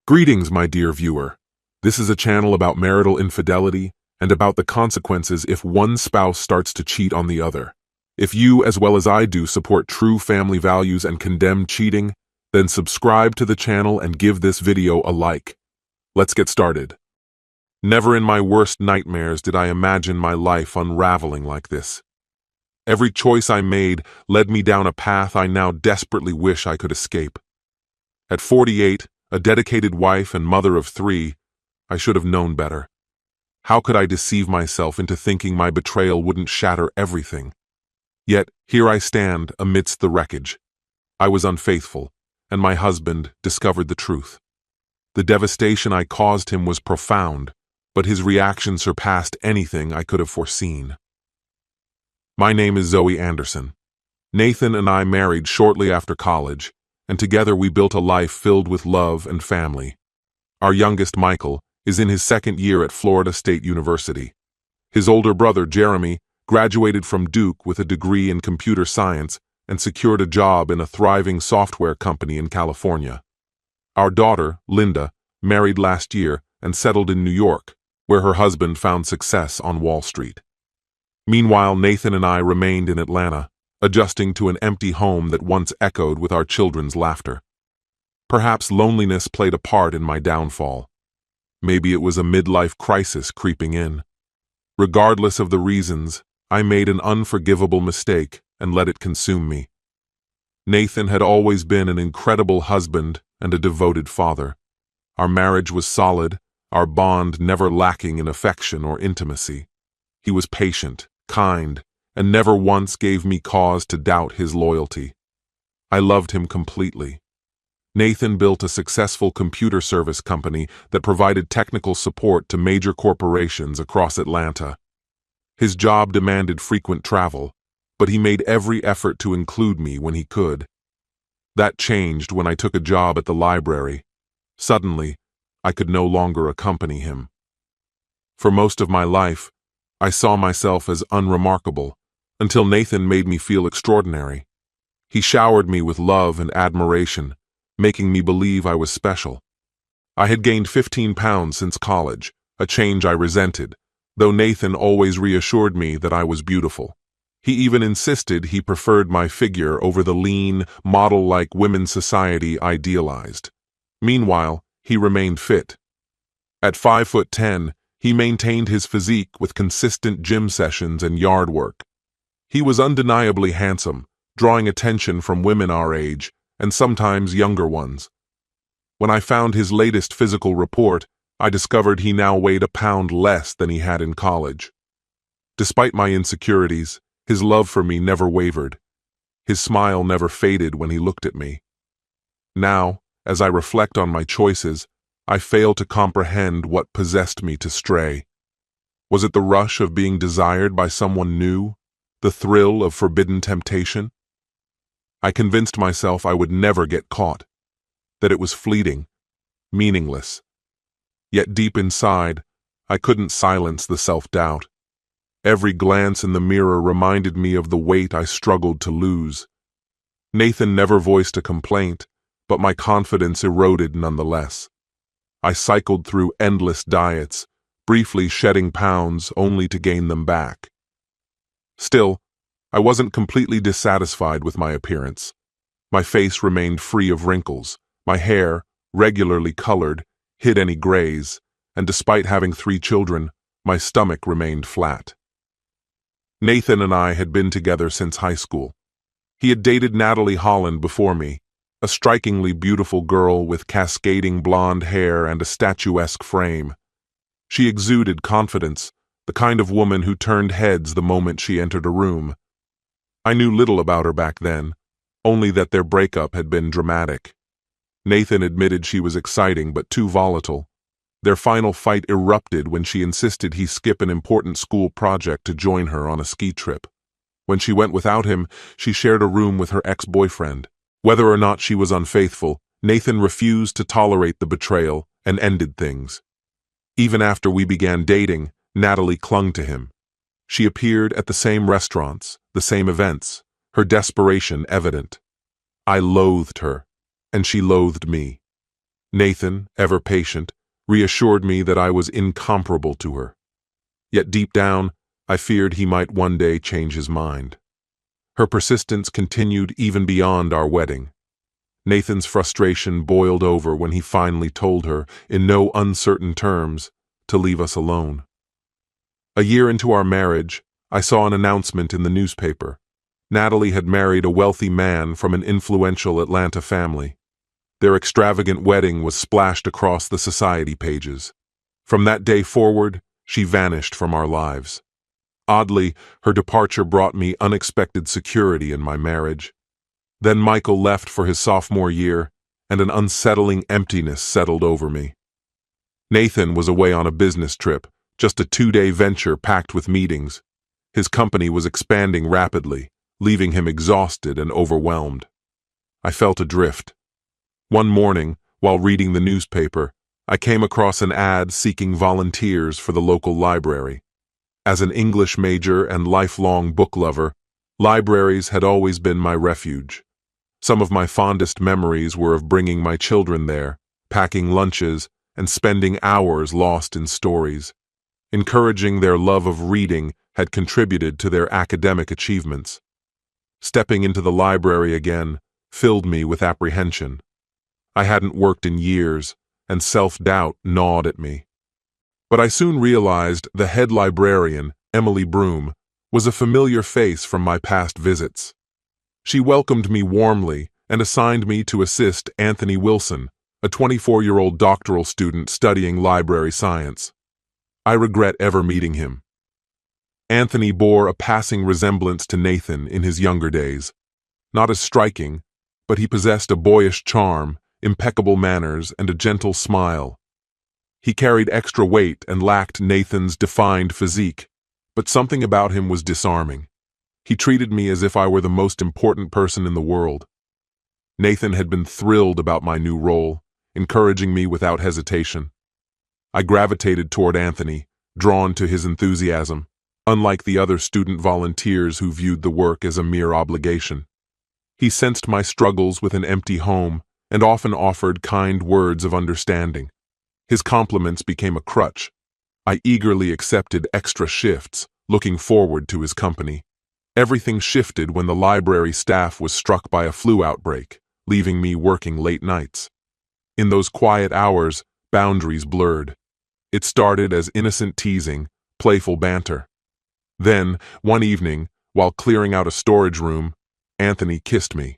Greetings, my dear viewer. This is a channel about marital infidelity and about the consequences if one spouse starts to cheat on the other. If you, as well as I do, support true family values and condemn cheating, then subscribe to the channel and give this video a like. Let's get started. Never in my worst nightmares did I imagine my life unraveling like this. Every choice I made led me down a path I now desperately wish I could escape. At 48, a dedicated wife and mother of 3, I should have known better. How could I deceive myself into thinking my betrayal wouldn't shatter everything? Yet, here I stand amidst the wreckage. I was unfaithful, and my husband discovered the truth. The devastation I caused him was profound, but his reaction surpassed anything I could have foreseen. My name is Zoe Anderson. Nathan and I married shortly after college, and together we built a life filled with love and family. Our youngest, Michael, is in his second year at Florida State University. His older brother, Jeremy, graduated from Duke with a degree in computer science and secured a job in a thriving software company in California. Our daughter, Linda, married last year and settled in New York, where her husband found success on Wall Street. Meanwhile, Nathan and I remained in Atlanta, adjusting to an empty home that once echoed with our children's laughter. Perhaps loneliness played a part in my downfall. Maybe it was a midlife crisis creeping in. Regardless of the reasons, I made an unforgivable mistake and let it consume me. Nathan had always been an incredible husband and a devoted father. Our marriage was solid, our bond never lacking in affection or intimacy. He was patient, kind, and never once gave me cause to doubt his loyalty. I loved him completely. Nathan built a successful computer service company that provided technical support to major corporations across Atlanta. His job demanded frequent travel, but he made every effort to include me when he could. That changed when I took a job at the library. Suddenly, I could no longer accompany him. For most of my life, I saw myself as unremarkable, until Nathan made me feel extraordinary. He showered me with love and admiration, making me believe I was special. I had gained 15 pounds since college, a change I resented, though Nathan always reassured me that I was beautiful. He even insisted he preferred my figure over the lean, model-like women's society idealized. Meanwhile, he remained fit. At 5'10", he maintained his physique with consistent gym sessions and yard work. He was undeniably handsome, drawing attention from women our age, and sometimes younger ones. When I found his latest physical report, I discovered he now weighed a pound less than he had in college. Despite my insecurities, his love for me never wavered. His smile never faded when he looked at me. Now, as I reflect on my choices, I fail to comprehend what possessed me to stray. Was it the rush of being desired by someone new? The thrill of forbidden temptation? I convinced myself I would never get caught, that it was fleeting, meaningless. Yet deep inside, I couldn't silence the self-doubt. Every glance in the mirror reminded me of the weight I struggled to lose. Nathan never voiced a complaint, but my confidence eroded nonetheless. I cycled through endless diets, briefly shedding pounds only to gain them back. Still, I wasn't completely dissatisfied with my appearance. My face remained free of wrinkles, my hair, regularly colored, hid any grays, and despite having 3 children, my stomach remained flat. Nathan and I had been together since high school. He had dated Natalie Holland before me, a strikingly beautiful girl with cascading blonde hair and a statuesque frame. She exuded confidence, the kind of woman who turned heads the moment she entered a room. I knew little about her back then, only that their breakup had been dramatic. Nathan admitted she was exciting but too volatile. Their final fight erupted when she insisted he skip an important school project to join her on a ski trip. When she went without him, she shared a room with her ex-boyfriend. Whether or not she was unfaithful, Nathan refused to tolerate the betrayal and ended things. Even after we began dating, Natalie clung to him. She appeared at the same restaurants, the same events, her desperation evident. I loathed her, and she loathed me. Nathan, ever patient, reassured me that I was incomparable to her. Yet deep down, I feared he might one day change his mind. Her persistence continued even beyond our wedding. Nathan's frustration boiled over when he finally told her, in no uncertain terms, to leave us alone. A year into our marriage, I saw an announcement in the newspaper. Natalie had married a wealthy man from an influential Atlanta family. Their extravagant wedding was splashed across the society pages. From that day forward, she vanished from our lives. Oddly, her departure brought me unexpected security in my marriage. Then Michael left for his sophomore year, and an unsettling emptiness settled over me. Nathan was away on a business trip, just a 2-day venture packed with meetings. His company was expanding rapidly, leaving him exhausted and overwhelmed. I felt adrift. One morning, while reading the newspaper, I came across an ad seeking volunteers for the local library. As an English major and lifelong book lover, libraries had always been my refuge. Some of my fondest memories were of bringing my children there, packing lunches, and spending hours lost in stories. Encouraging their love of reading had contributed to their academic achievements. Stepping into the library again filled me with apprehension. I hadn't worked in years, and self-doubt gnawed at me. But I soon realized the head librarian, Emily Broom, was a familiar face from my past visits. She welcomed me warmly and assigned me to assist Anthony Wilson, a 24-year-old doctoral student studying library science. I regret ever meeting him. Anthony bore a passing resemblance to Nathan in his younger days. Not as striking, but he possessed a boyish charm, impeccable manners, and a gentle smile. He carried extra weight and lacked Nathan's defined physique, but something about him was disarming. He treated me as if I were the most important person in the world. Nathan had been thrilled about my new role, encouraging me without hesitation. I gravitated toward Anthony, drawn to his enthusiasm, unlike the other student volunteers who viewed the work as a mere obligation. He sensed my struggles with an empty home and often offered kind words of understanding. His compliments became a crutch. I eagerly accepted extra shifts, looking forward to his company. Everything shifted when the library staff was struck by a flu outbreak, leaving me working late nights. In those quiet hours, boundaries blurred. It started as innocent teasing, playful banter. Then, one evening, while clearing out a storage room, Anthony kissed me.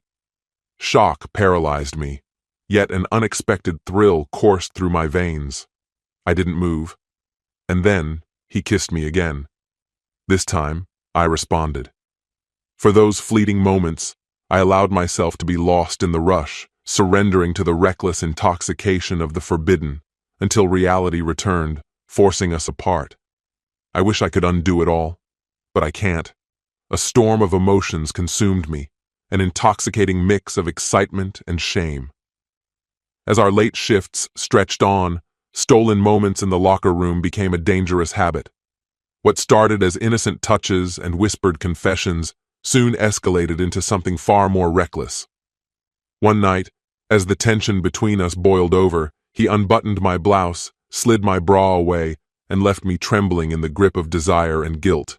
Shock paralyzed me, yet an unexpected thrill coursed through my veins. I didn't move. And then, he kissed me again. This time, I responded. For those fleeting moments, I allowed myself to be lost in the rush, surrendering to the reckless intoxication of the forbidden, until reality returned, forcing us apart. I wish I could undo it all, but I can't. A storm of emotions consumed me, an intoxicating mix of excitement and shame. As our late shifts stretched on, stolen moments in the locker room became a dangerous habit. What started as innocent touches and whispered confessions soon escalated into something far more reckless. One night, as the tension between us boiled over, he unbuttoned my blouse, slid my bra away, and left me trembling in the grip of desire and guilt.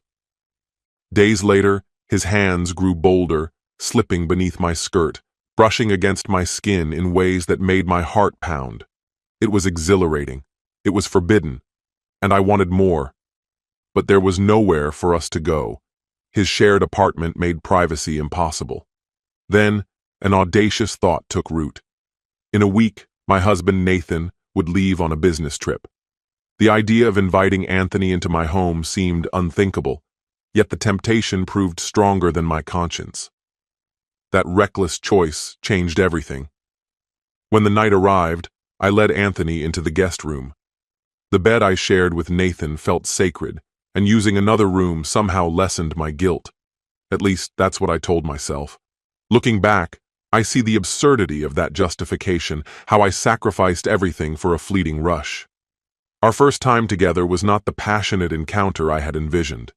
Days later, his hands grew bolder, slipping beneath my skirt, brushing against my skin in ways that made my heart pound. It was exhilarating. It was forbidden. And I wanted more. But there was nowhere for us to go. His shared apartment made privacy impossible. Then, an audacious thought took root. In a week, my husband Nathan would leave on a business trip. The idea of inviting Anthony into my home seemed unthinkable, yet the temptation proved stronger than my conscience. That reckless choice changed everything. When the night arrived, I led Anthony into the guest room. The bed I shared with Nathan felt sacred, and using another room somehow lessened my guilt. At least, that's what I told myself. Looking back, I see the absurdity of that justification, how I sacrificed everything for a fleeting rush. Our first time together was not the passionate encounter I had envisioned.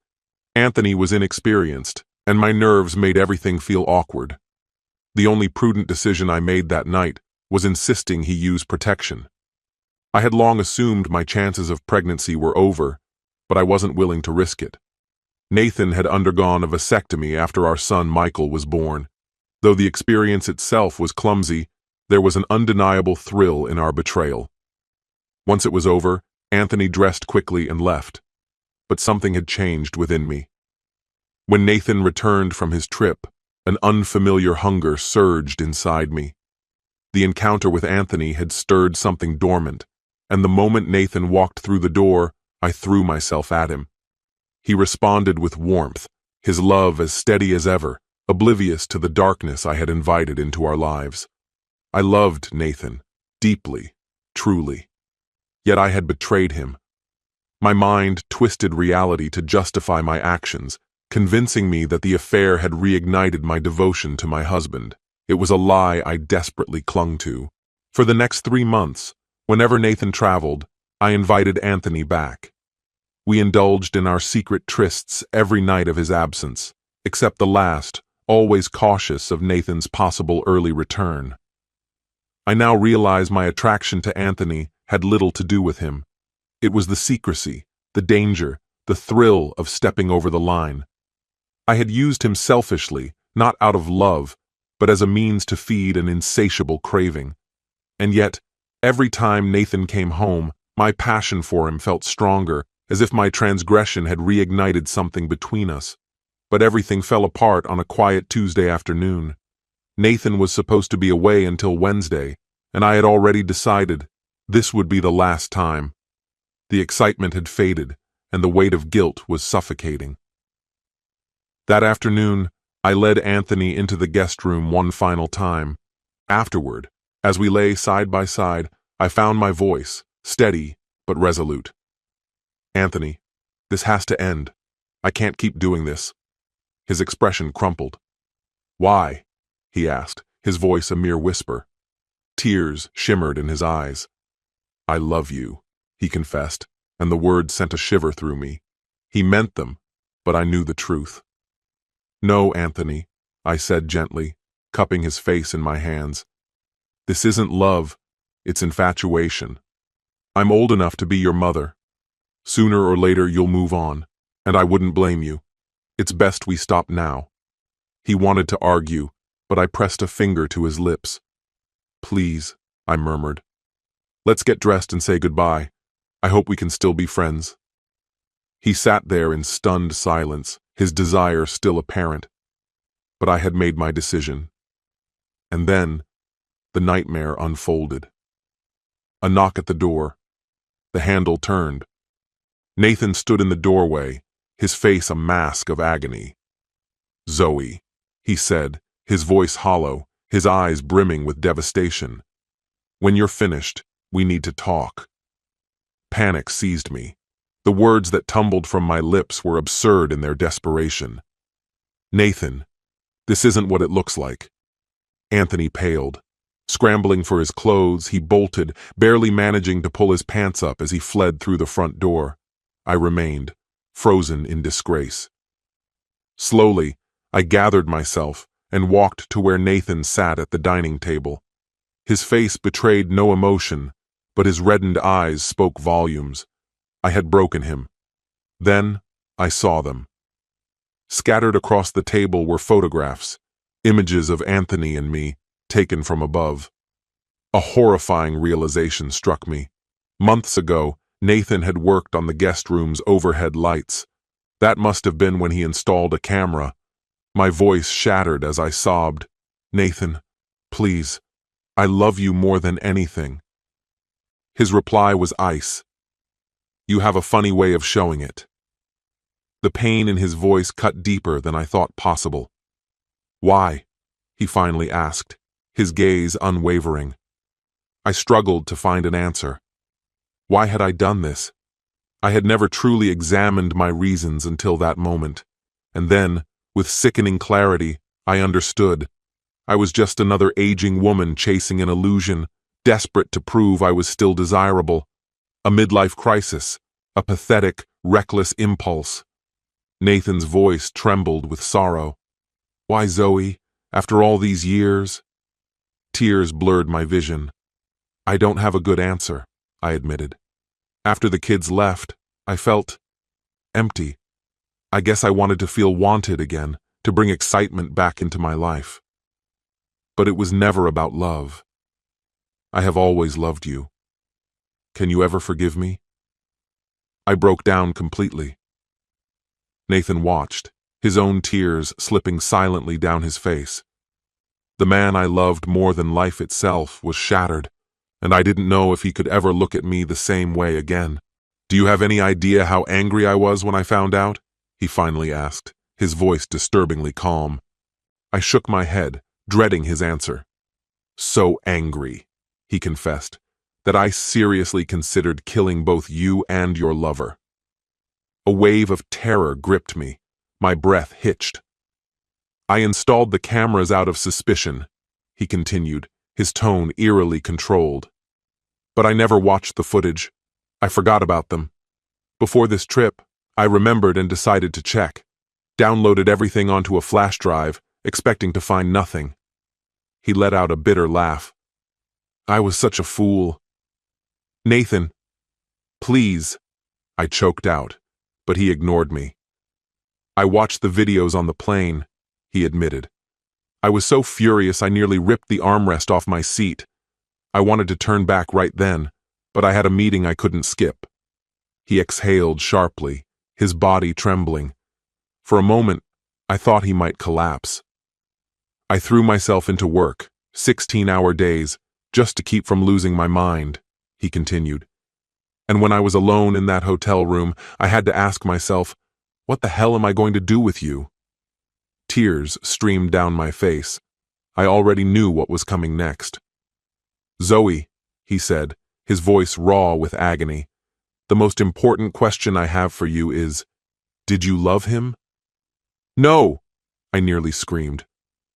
Anthony was inexperienced, and my nerves made everything feel awkward. The only prudent decision I made that night was insisting he use protection. I had long assumed my chances of pregnancy were over, but I wasn't willing to risk it. Nathan had undergone a vasectomy after our son Michael was born. Though the experience itself was clumsy, there was an undeniable thrill in our betrayal. Once it was over, Anthony dressed quickly and left, but something had changed within me. When Nathan returned from his trip, an unfamiliar hunger surged inside me. The encounter with Anthony had stirred something dormant, and the moment Nathan walked through the door, I threw myself at him. He responded with warmth, his love as steady as ever, oblivious to the darkness I had invited into our lives. I loved Nathan, deeply, truly. Yet I had betrayed him. My mind twisted reality to justify my actions, convincing me that the affair had reignited my devotion to my husband. It was a lie I desperately clung to. For the next 3 months, whenever Nathan traveled, I invited Anthony back. We indulged in our secret trysts every night of his absence, except the last, always cautious of Nathan's possible early return. I now realize my attraction to Anthony had little to do with him. It was the secrecy, the danger, the thrill of stepping over the line. I had used him selfishly, not out of love, but as a means to feed an insatiable craving. And yet, every time Nathan came home, my passion for him felt stronger, as if my transgression had reignited something between us. But everything fell apart on a quiet Tuesday afternoon. Nathan was supposed to be away until Wednesday, and I had already decided this would be the last time. The excitement had faded, and the weight of guilt was suffocating. That afternoon, I led Anthony into the guest room one final time. Afterward, as we lay side by side, I found my voice, steady but resolute. "Anthony, this has to end. I can't keep doing this." His expression crumpled. "Why?" he asked, his voice a mere whisper. Tears shimmered in his eyes. "I love you," he confessed, and the words sent a shiver through me. He meant them, but I knew the truth. "No, Anthony," I said gently, cupping his face in my hands. "This isn't love, it's infatuation. I'm old enough to be your mother. Sooner or later you'll move on, and I wouldn't blame you. It's best we stop now." He wanted to argue, but I pressed a finger to his lips. "Please," I murmured. "Let's get dressed and say goodbye. I hope we can still be friends." He sat there in stunned silence, his desire still apparent. But I had made my decision. And then, the nightmare unfolded. A knock at the door. The handle turned. Nathan stood in the doorway, his face a mask of agony. "Zoe," he said, his voice hollow, his eyes brimming with devastation. "When you're finished, we need to talk." Panic seized me. The words that tumbled from my lips were absurd in their desperation. "Nathan, this isn't what it looks like." Anthony paled. Scrambling for his clothes, he bolted, barely managing to pull his pants up as he fled through the front door. I remained, frozen in disgrace. Slowly, I gathered myself and walked to where Nathan sat at the dining table. His face betrayed no emotion, but his reddened eyes spoke volumes. I had broken him. Then I saw them. Scattered across the table were photographs, images of Anthony and me, taken from above. A horrifying realization struck me. Months ago, Nathan had worked on the guest room's overhead lights. That must have been when he installed a camera. My voice shattered as I sobbed. "Nathan, please, I love you more than anything." His reply was ice. "You have a funny way of showing it." The pain in his voice cut deeper than I thought possible. "Why?" he finally asked, his gaze unwavering. I struggled to find an answer. Why had I done this? I had never truly examined my reasons until that moment. And then, with sickening clarity, I understood. I was just another aging woman chasing an illusion, desperate to prove I was still desirable. A midlife crisis, a pathetic, reckless impulse. Nathan's voice trembled with sorrow. "Why, Zoe, after all these years?" Tears blurred my vision. I don't have a good answer, I admitted. After the kids left, I felt empty. I guess I wanted to feel wanted again, to bring excitement back into my life. But it was never about love. I have always loved you. Can you ever forgive me? I broke down completely. Nathan watched, his own tears slipping silently down his face. The man I loved more than life itself was shattered, and I didn't know if he could ever look at me the same way again. Do you have any idea how angry I was when I found out? He finally asked, his voice disturbingly calm. I shook my head, dreading his answer. So angry, he confessed, that I seriously considered killing both you and your lover. A wave of terror gripped me. My breath hitched. I installed the cameras out of suspicion, he continued, his tone eerily controlled. But I never watched the footage. I forgot about them. Before this trip, I remembered and decided to check. Downloaded everything onto a flash drive, expecting to find nothing. He let out a bitter laugh. I was such a fool. Nathan, please, I choked out, but he ignored me. I watched the videos on the plane, he admitted. I was so furious I nearly ripped the armrest off my seat. I wanted to turn back right then, but I had a meeting I couldn't skip. He exhaled sharply, his body trembling. For a moment, I thought he might collapse. I threw myself into work, 16-hour days, just to keep from losing my mind, he continued. And when I was alone in that hotel room, I had to ask myself, what the hell am I going to do with you? Tears streamed down my face. I already knew what was coming next. Zoe, he said, his voice raw with agony, the most important question I have for you is, did you love him? No, I nearly screamed.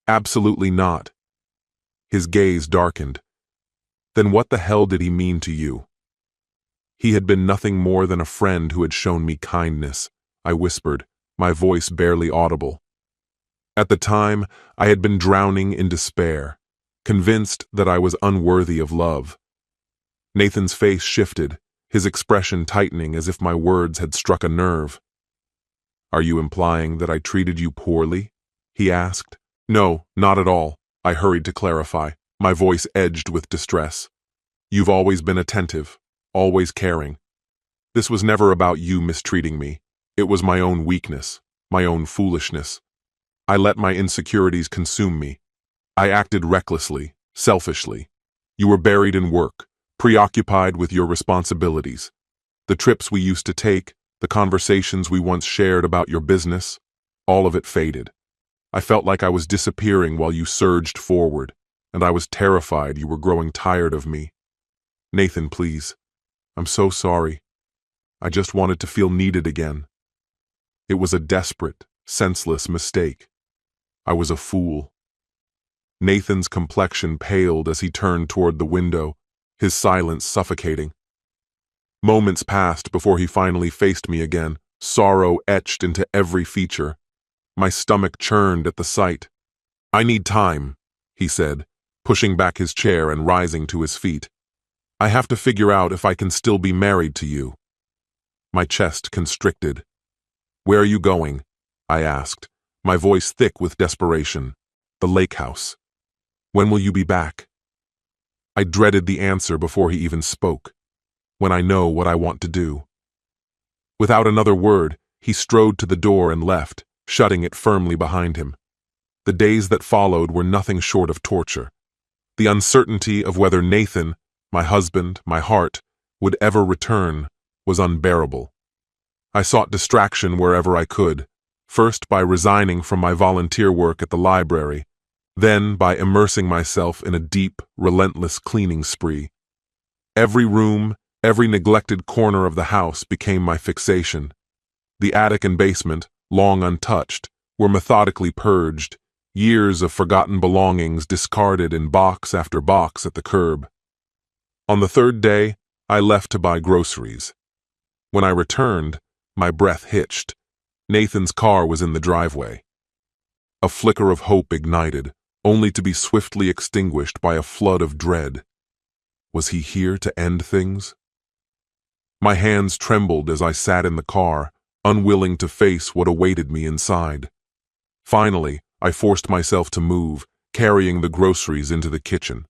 Absolutely not. His gaze darkened. Then what the hell did he mean to you? He had been nothing more than a friend who had shown me kindness, I whispered, my voice barely audible. At the time, I had been drowning in despair, convinced that I was unworthy of love. Nathan's face shifted, his expression tightening as if my words had struck a nerve. Are you implying that I treated you poorly? He asked. No, not at all, I hurried to clarify, my voice edged with distress. You've always been attentive, always caring. This was never about you mistreating me. It was my own weakness, my own foolishness. I let my insecurities consume me. I acted recklessly, selfishly. You were buried in work, preoccupied with your responsibilities. The trips we used to take, the conversations we once shared about your business, all of it faded. I felt like I was disappearing while you surged forward, and I was terrified you were growing tired of me. Nathan, please. I'm so sorry. I just wanted to feel needed again. It was a desperate, senseless mistake. I was a fool. Nathan's complexion paled as he turned toward the window, his silence suffocating. Moments passed before he finally faced me again, sorrow etched into every feature. My stomach churned at the sight. I need time, he said, pushing back his chair and rising to his feet. I have to figure out if I can still be married to you. My chest constricted. Where are you going? I asked, my voice thick with desperation. The lake house. When will you be back? I dreaded the answer before he even spoke. When I know what I want to do. Without another word, he strode to the door and left, shutting it firmly behind him. The days that followed were nothing short of torture. The uncertainty of whether Nathan, my husband, my heart, would ever return was unbearable. I sought distraction wherever I could, first by resigning from my volunteer work at the library, then by immersing myself in a deep, relentless cleaning spree. Every room, every neglected corner of the house became my fixation. The attic and basement, long untouched, were methodically purged, years of forgotten belongings discarded in box after box at the curb. On the third day, I left to buy groceries. When I returned, my breath hitched. Nathan's car was in the driveway. A flicker of hope ignited, only to be swiftly extinguished by a flood of dread. Was he here to end things? My hands trembled as I sat in the car, unwilling to face what awaited me inside. Finally, I forced myself to move, carrying the groceries into the kitchen.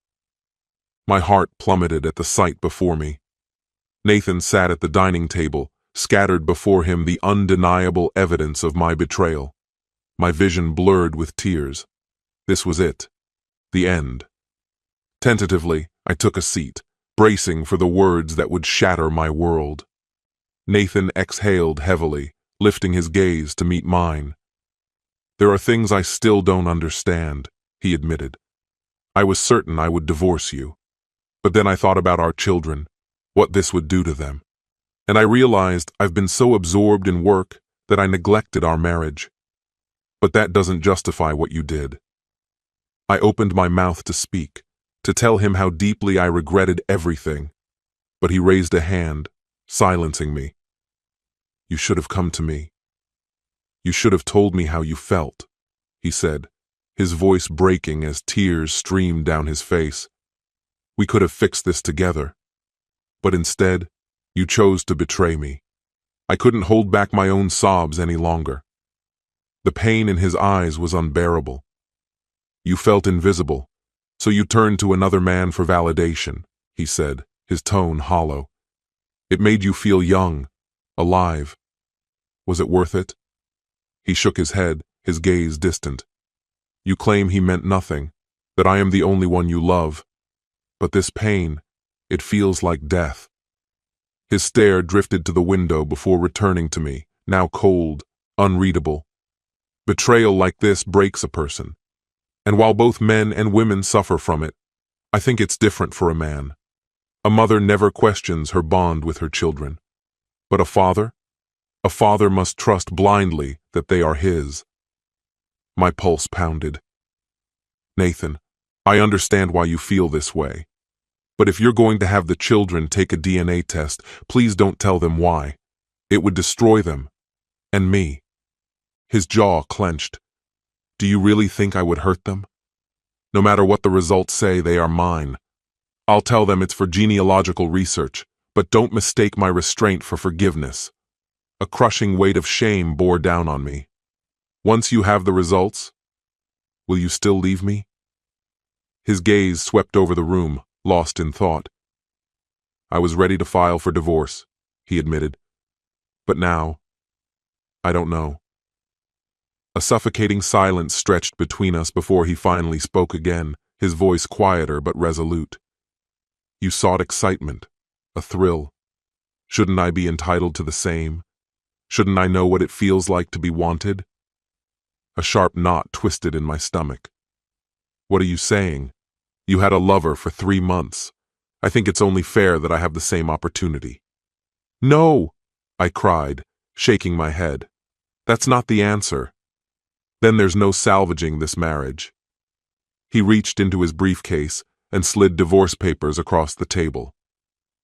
My heart plummeted at the sight before me. Nathan sat at the dining table, scattered before him the undeniable evidence of my betrayal. My vision blurred with tears. This was it. The end. Tentatively, I took a seat, bracing for the words that would shatter my world. Nathan exhaled heavily, lifting his gaze to meet mine. "There are things I still don't understand," he admitted. "I was certain I would divorce you. But then I thought about our children, what this would do to them. And I realized I've been so absorbed in work that I neglected our marriage. But that doesn't justify what you did." I opened my mouth to speak, to tell him how deeply I regretted everything, but he raised a hand, silencing me. "You should have come to me. You should have told me how you felt," he said, his voice breaking as tears streamed down his face. "We could have fixed this together. But instead, you chose to betray me." I couldn't hold back my own sobs any longer. The pain in his eyes was unbearable. "You felt invisible, so you turned to another man for validation," he said, his tone hollow. "It made you feel young, alive. Was it worth it?" He shook his head, his gaze distant. "You claim he meant nothing, that I am the only one you love. But this pain, it feels like death." His stare drifted to the window before returning to me, now cold, unreadable. Betrayal like this breaks a person. And while both men and women suffer from it, I think it's different for a man. A mother never questions her bond with her children. But a father must trust blindly that they are his. My pulse pounded. "Nathan, I understand why you feel this way. But if you're going to have the children take a DNA test, please don't tell them why. It would destroy them. And me." His jaw clenched. "Do you really think I would hurt them? No matter what the results say, they are mine. I'll tell them it's for genealogical research, but don't mistake my restraint for forgiveness." A crushing weight of shame bore down on me. "Once you have the results, will you still leave me?" His gaze swept over the room, lost in thought. "I was ready to file for divorce," he admitted. "But now, I don't know." A suffocating silence stretched between us before he finally spoke again, his voice quieter but resolute. "You sought excitement, a thrill. Shouldn't I be entitled to the same? Shouldn't I know what it feels like to be wanted?" A sharp knot twisted in my stomach. "What are you saying? You had a lover for 3 months. I think it's only fair that I have the same opportunity." "No!" I cried, shaking my head. "That's not the answer. Then there's no salvaging this marriage." He reached into his briefcase and slid divorce papers across the table.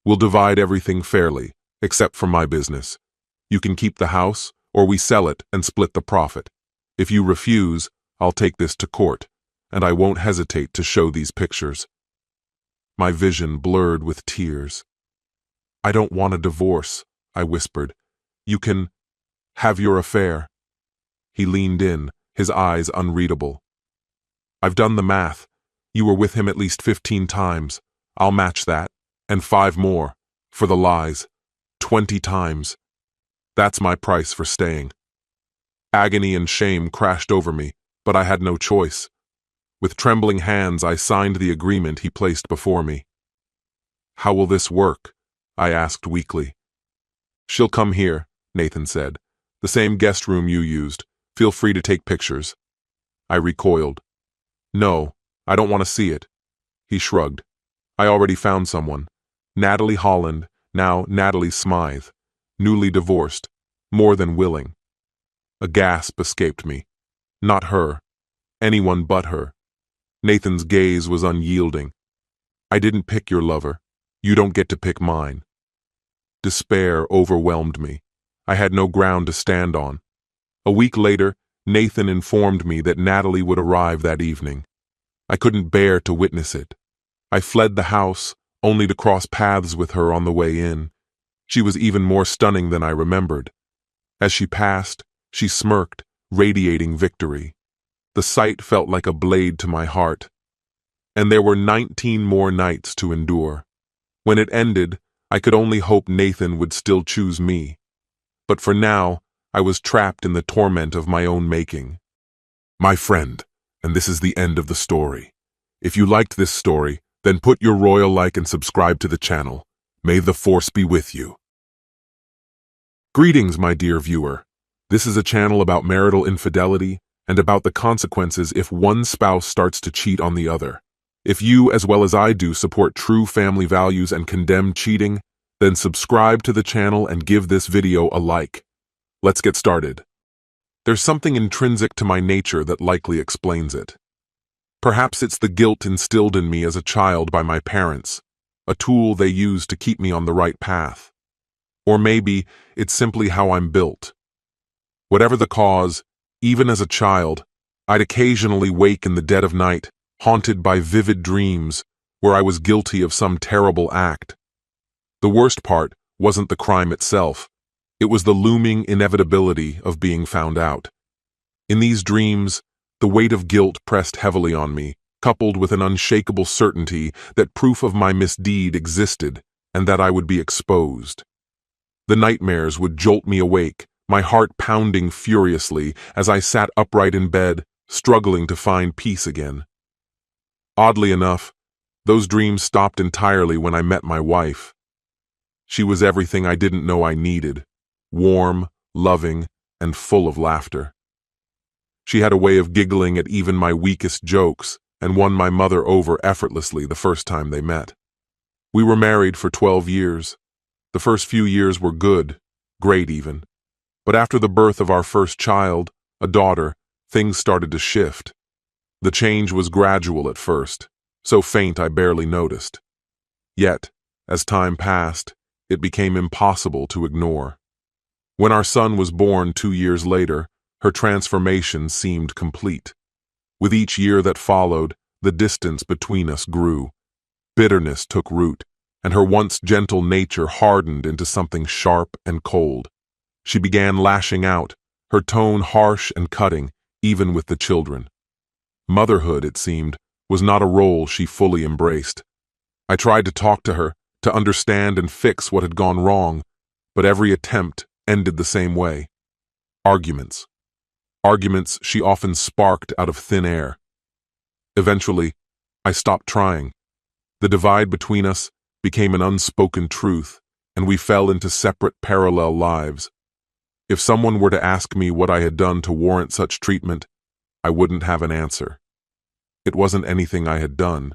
"We'll divide everything fairly, except for my business. You can keep the house, or we sell it and split the profit. If you refuse, I'll take this to court, and I won't hesitate to show these pictures." My vision blurred with tears. "I don't want a divorce," I whispered. "You can have your affair." He leaned in, his eyes unreadable. "I've done the math. You were with him at least 15 times. I'll match that, and 5 more, for the lies. 20 times. That's my price for staying." Agony and shame crashed over me, but I had no choice. With trembling hands, I signed the agreement he placed before me. "How will this work?" I asked weakly. "She'll come here," Nathan said. "The same guest room you used. Feel free to take pictures." I recoiled. "No, I don't want to see it." He shrugged. "I already found someone. Natalie Holland, now Natalie Smythe. Newly divorced. More than willing." A gasp escaped me. Not her. Anyone but her. Nathan's gaze was unyielding. "I didn't pick your lover. You don't get to pick mine." Despair overwhelmed me. I had no ground to stand on. A week later, Nathan informed me that Natalie would arrive that evening. I couldn't bear to witness it. I fled the house, only to cross paths with her on the way in. She was even more stunning than I remembered. As she passed, she smirked, radiating victory. The sight felt like a blade to my heart. And there were 19 more nights to endure. When it ended, I could only hope Nathan would still choose me. But for now, I was trapped in the torment of my own making. My friend, and this is the end of the story. If you liked this story, then put your royal like and subscribe to the channel. May the force be with you. Greetings, my dear viewer. This is a channel about marital infidelity and about the consequences if one spouse starts to cheat on the other. If you, as well as I do, support true family values and condemn cheating, then subscribe to the channel and give this video a like. Let's get started. There's something intrinsic to my nature that likely explains it. Perhaps it's the guilt instilled in me as a child by my parents, a tool they used to keep me on the right path. Or maybe it's simply how I'm built. Whatever the cause, even as a child, I'd occasionally wake in the dead of night, haunted by vivid dreams where I was guilty of some terrible act. The worst part wasn't the crime itself. It was the looming inevitability of being found out. In these dreams, the weight of guilt pressed heavily on me, coupled with an unshakable certainty that proof of my misdeed existed and that I would be exposed. The nightmares would jolt me awake, my heart pounding furiously as I sat upright in bed, struggling to find peace again. Oddly enough, those dreams stopped entirely when I met my wife. She was everything I didn't know I needed. Warm, loving, and full of laughter. She had a way of giggling at even my weakest jokes and won my mother over effortlessly the first time they met. We were married for 12 years. The first few years were good, great even. But after the birth of our first child, a daughter, things started to shift. The change was gradual at first, so faint I barely noticed. Yet, as time passed, it became impossible to ignore. When our son was born 2 years later, her transformation seemed complete. With each year that followed, the distance between us grew. Bitterness took root, and her once gentle nature hardened into something sharp and cold. She began lashing out, her tone harsh and cutting, even with the children. Motherhood, it seemed, was not a role she fully embraced. I tried to talk to her, to understand and fix what had gone wrong, but every attempt ended the same way. Arguments. Arguments she often sparked out of thin air. Eventually, I stopped trying. The divide between us became an unspoken truth, and we fell into separate parallel lives. If someone were to ask me what I had done to warrant such treatment, I wouldn't have an answer. It wasn't anything I had done.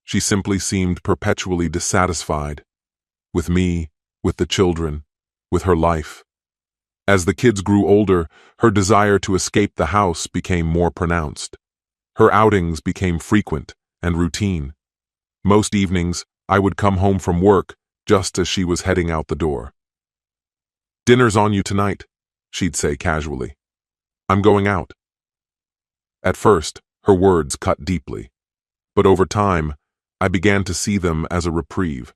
She simply seemed perpetually dissatisfied. With me, with the children, with her life. As the kids grew older, her desire to escape the house became more pronounced. Her outings became frequent and routine. Most evenings, I would come home from work just as she was heading out the door. "Dinner's on you tonight," she'd say casually. "I'm going out." At first, her words cut deeply. But over time, I began to see them as a reprieve.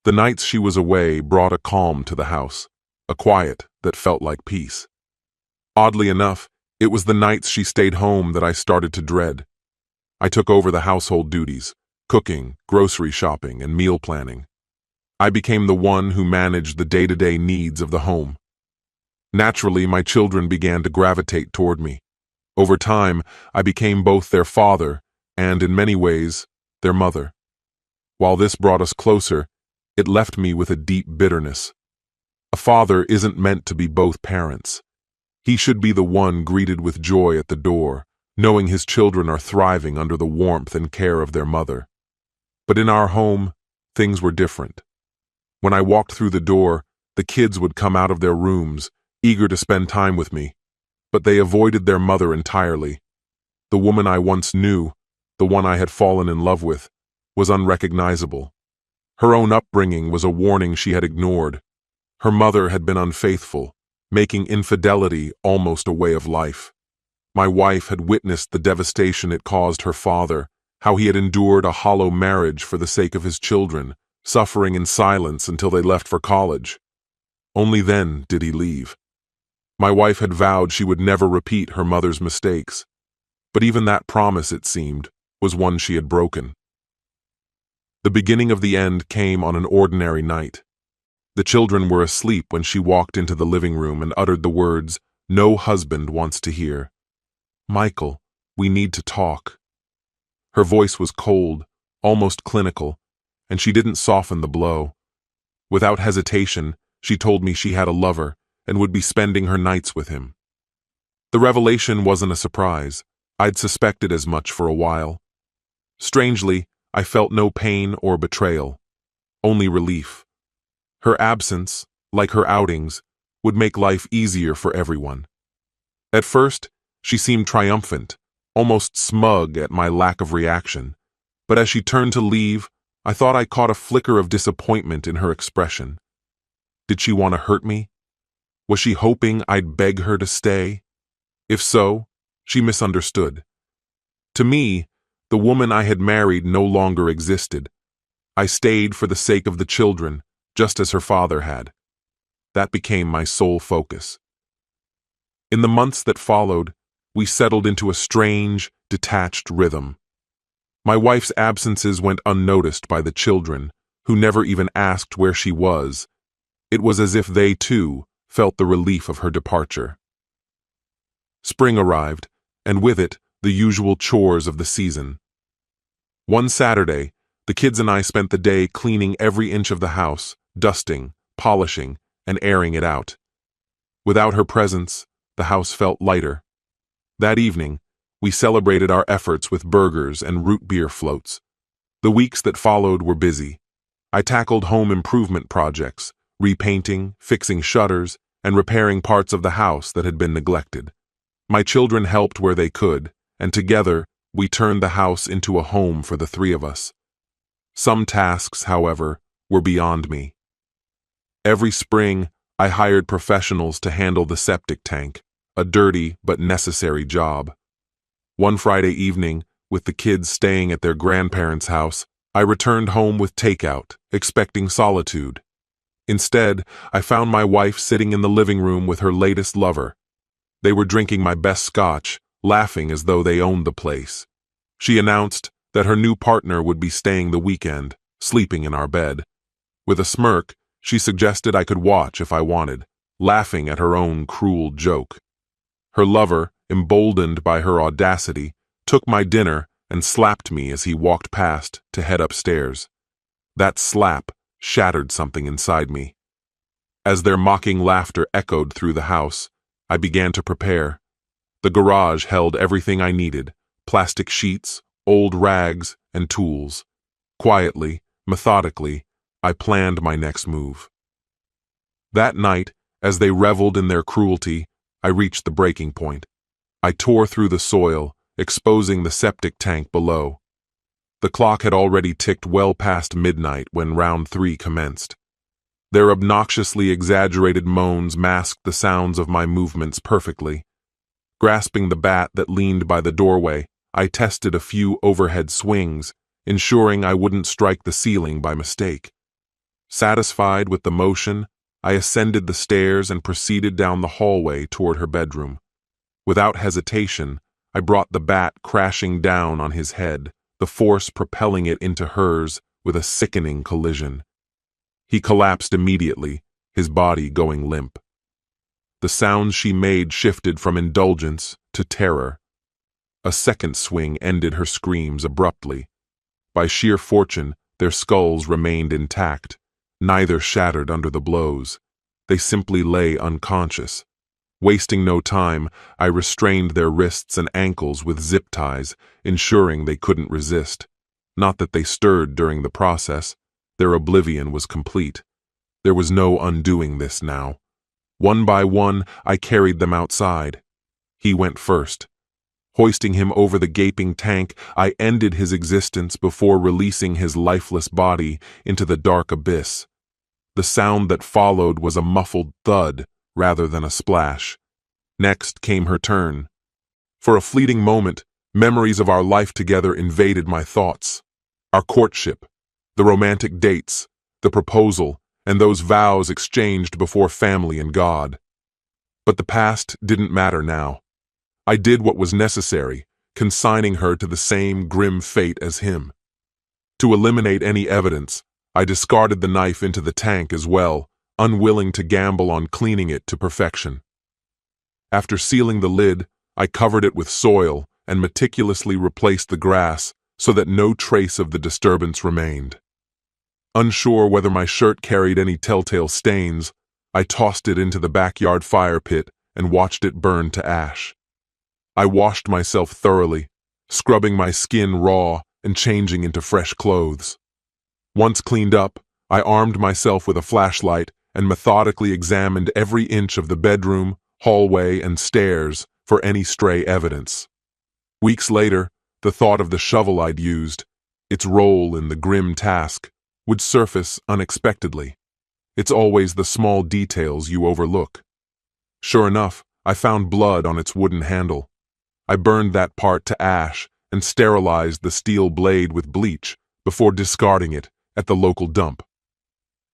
The nights she was away brought a calm to the house, a quiet that felt like peace. Oddly enough, it was the nights she stayed home that I started to dread. I took over the household duties, cooking, grocery shopping, and meal planning. I became the one who managed the day-to-day needs of the home. Naturally, my children began to gravitate toward me. Over time, I became both their father and, in many ways, their mother. While this brought us closer, it left me with a deep bitterness. A father isn't meant to be both parents. He should be the one greeted with joy at the door, knowing his children are thriving under the warmth and care of their mother. But in our home, things were different. When I walked through the door, the kids would come out of their rooms, eager to spend time with me. But they avoided their mother entirely. The woman I once knew, the one I had fallen in love with, was unrecognizable. Her own upbringing was a warning she had ignored. Her mother had been unfaithful, making infidelity almost a way of life. My wife had witnessed the devastation it caused her father, how he had endured a hollow marriage for the sake of his children, suffering in silence until they left for college. Only then did he leave. My wife had vowed she would never repeat her mother's mistakes, but even that promise, it seemed, was one she had broken. The beginning of the end came on an ordinary night. The children were asleep when she walked into the living room and uttered the words no husband wants to hear. "Michael, we need to talk." Her voice was cold, almost clinical, and she didn't soften the blow. Without hesitation, she told me she had a lover and would be spending her nights with him. The revelation wasn't a surprise. I'd suspected as much for a while. Strangely, I felt no pain or betrayal, only relief. Her absence, like her outings, would make life easier for everyone. At first, she seemed triumphant, almost smug at my lack of reaction, but as she turned to leave, I thought I caught a flicker of disappointment in her expression. Did she want to hurt me? Was she hoping I'd beg her to stay? If so, she misunderstood. To me, the woman I had married no longer existed. I stayed for the sake of the children, just as her father had. That became my sole focus. In the months that followed, we settled into a strange, detached rhythm. My wife's absences went unnoticed by the children, who never even asked where she was. It was as if they, too, felt the relief of her departure. Spring arrived, and with it, the usual chores of the season. One Saturday, the kids and I spent the day cleaning every inch of the house, dusting, polishing, and airing it out. Without her presence, the house felt lighter. That evening, we celebrated our efforts with burgers and root beer floats. The weeks that followed were busy. I tackled home improvement projects, repainting, fixing shutters, and repairing parts of the house that had been neglected. My children helped where they could, and together, we turned the house into a home for the three of us. Some tasks, however, were beyond me. Every spring, I hired professionals to handle the septic tank, a dirty but necessary job. One Friday evening, with the kids staying at their grandparents' house, I returned home with takeout, expecting solitude. Instead, I found my wife sitting in the living room with her latest lover. They were drinking my best scotch, laughing as though they owned the place. She announced that her new partner would be staying the weekend, sleeping in our bed. With a smirk, she suggested I could watch if I wanted, laughing at her own cruel joke. Her lover, emboldened by her audacity, took my dinner and slapped me as he walked past to head upstairs. That slap shattered something inside me. As their mocking laughter echoed through the house, I began to prepare. The garage held everything I needed: plastic sheets, old rags, and tools. Quietly, methodically, I planned my next move. That night, as they reveled in their cruelty, I reached the breaking point. I tore through the soil, exposing the septic tank below. The clock had already ticked well past midnight when round 3 commenced. Their obnoxiously exaggerated moans masked the sounds of my movements perfectly. Grasping the bat that leaned by the doorway, I tested a few overhead swings, ensuring I wouldn't strike the ceiling by mistake. Satisfied with the motion, I ascended the stairs and proceeded down the hallway toward her bedroom. Without hesitation, I brought the bat crashing down on his head, the force propelling it into hers with a sickening collision. He collapsed immediately, his body going limp. The sounds she made shifted from indulgence to terror. A second swing ended her screams abruptly. By sheer fortune, their skulls remained intact. Neither shattered under the blows. They simply lay unconscious. Wasting no time, I restrained their wrists and ankles with zip ties, ensuring they couldn't resist. Not that they stirred during the process. Their oblivion was complete. There was no undoing this now. One by one, I carried them outside. He went first. Hoisting him over the gaping tank, I ended his existence before releasing his lifeless body into the dark abyss. The sound that followed was a muffled thud rather than a splash. Next came her turn. For a fleeting moment, memories of our life together invaded my thoughts. Our courtship, the romantic dates, the proposal, and those vows exchanged before family and God. But the past didn't matter now. I did what was necessary, consigning her to the same grim fate as him. To eliminate any evidence, I discarded the knife into the tank as well, unwilling to gamble on cleaning it to perfection. After sealing the lid, I covered it with soil and meticulously replaced the grass so that no trace of the disturbance remained. Unsure whether my shirt carried any telltale stains, I tossed it into the backyard fire pit and watched it burn to ash. I washed myself thoroughly, scrubbing my skin raw and changing into fresh clothes. Once cleaned up, I armed myself with a flashlight and methodically examined every inch of the bedroom, hallway, and stairs for any stray evidence. Weeks later, the thought of the shovel I'd used, its role in the grim task, would surface unexpectedly. It's always the small details you overlook. Sure enough, I found blood on its wooden handle. I burned that part to ash and sterilized the steel blade with bleach before discarding it at the local dump.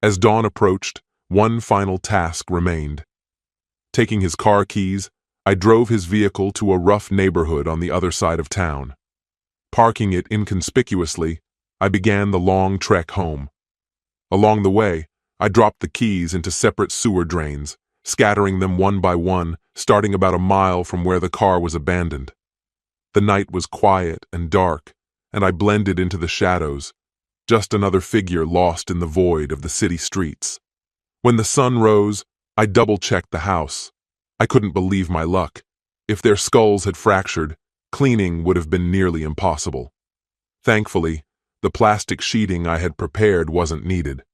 As dawn approached, one final task remained. Taking his car keys, I drove his vehicle to a rough neighborhood on the other side of town. Parking it inconspicuously, I began the long trek home. Along the way, I dropped the keys into separate sewer drains, scattering them one by one, starting about a mile from where the car was abandoned. The night was quiet and dark, and I blended into the shadows, just another figure lost in the void of the city streets. When the sun rose, I double-checked the house. I couldn't believe my luck. If their skulls had fractured, cleaning would have been nearly impossible. Thankfully, the plastic sheeting I had prepared wasn't needed.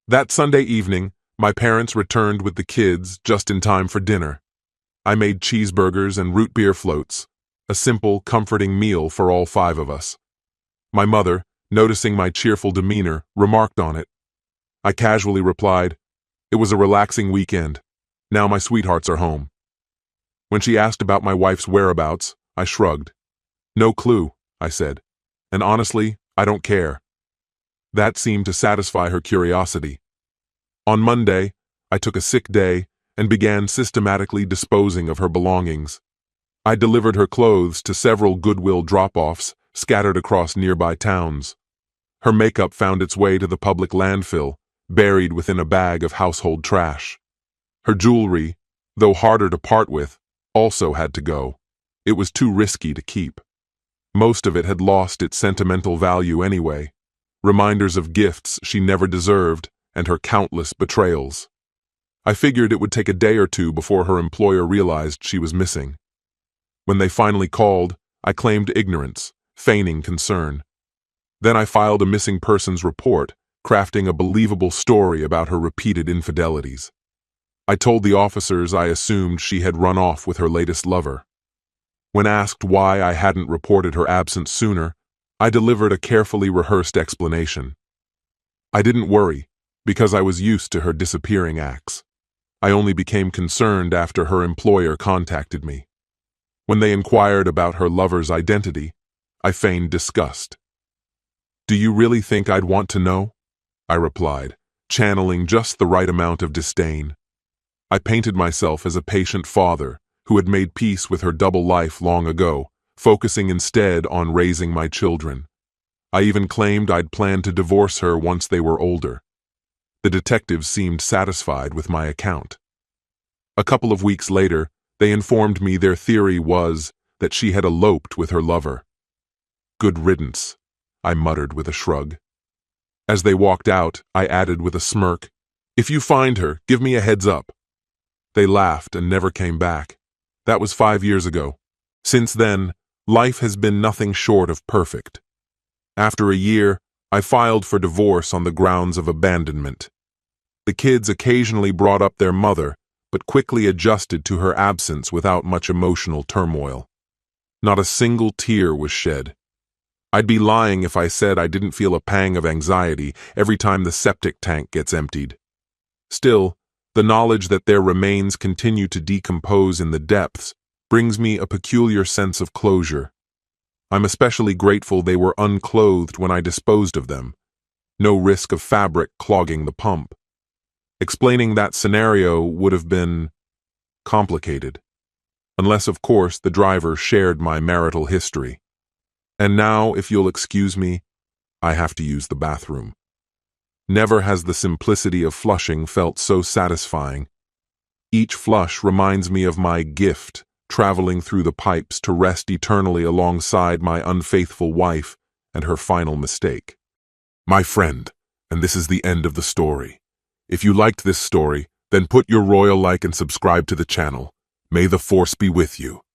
That Sunday evening, my parents returned with the kids just in time for dinner. I made cheeseburgers and root beer floats, a simple, comforting meal for all 5 of us. My mother, noticing my cheerful demeanor, remarked on it. I casually replied, "It was a relaxing weekend. Now my sweethearts are home." When she asked about my wife's whereabouts, I shrugged. "No clue," I said, "and honestly, I don't care." That seemed to satisfy her curiosity. On Monday, I took a sick day and began systematically disposing of her belongings. I delivered her clothes to several Goodwill drop-offs scattered across nearby towns. Her makeup found its way to the public landfill, buried within a bag of household trash. Her jewelry, though harder to part with, also had to go. It was too risky to keep. Most of it had lost its sentimental value anyway, reminders of gifts she never deserved and her countless betrayals. I figured it would take a day or two before her employer realized she was missing. When they finally called, I claimed ignorance, feigning concern. Then I filed a missing persons report, crafting a believable story about her repeated infidelities. I told the officers I assumed she had run off with her latest lover. When asked why I hadn't reported her absence sooner, I delivered a carefully rehearsed explanation. I didn't worry, because I was used to her disappearing acts. I only became concerned after her employer contacted me. When they inquired about her lover's identity, I feigned disgust. "Do you really think I'd want to know?" I replied, channeling just the right amount of disdain. I painted myself as a patient father who had made peace with her double life long ago, focusing instead on raising my children. I even claimed I'd planned to divorce her once they were older. The detectives seemed satisfied with my account. A couple of weeks later, they informed me their theory was that she had eloped with her lover. "Good riddance," I muttered with a shrug. As they walked out, I added with a smirk, "If you find her, give me a heads up." They laughed and never came back. That was 5 years ago. Since then, life has been nothing short of perfect. After a year, I filed for divorce on the grounds of abandonment. The kids occasionally brought up their mother, but quickly adjusted to her absence without much emotional turmoil. Not a single tear was shed. I'd be lying if I said I didn't feel a pang of anxiety every time the septic tank gets emptied. Still, the knowledge that their remains continue to decompose in the depths brings me a peculiar sense of closure. I'm especially grateful they were unclothed when I disposed of them. No risk of fabric clogging the pump. Explaining that scenario would have been complicated. Unless, of course, the driver shared my marital history. And now, if you'll excuse me, I have to use the bathroom. Never has the simplicity of flushing felt so satisfying. Each flush reminds me of my gift, traveling through the pipes to rest eternally alongside my unfaithful wife and her final mistake. My friend, and this is the end of the story. If you liked this story, then put your royal like and subscribe to the channel. May the force be with you.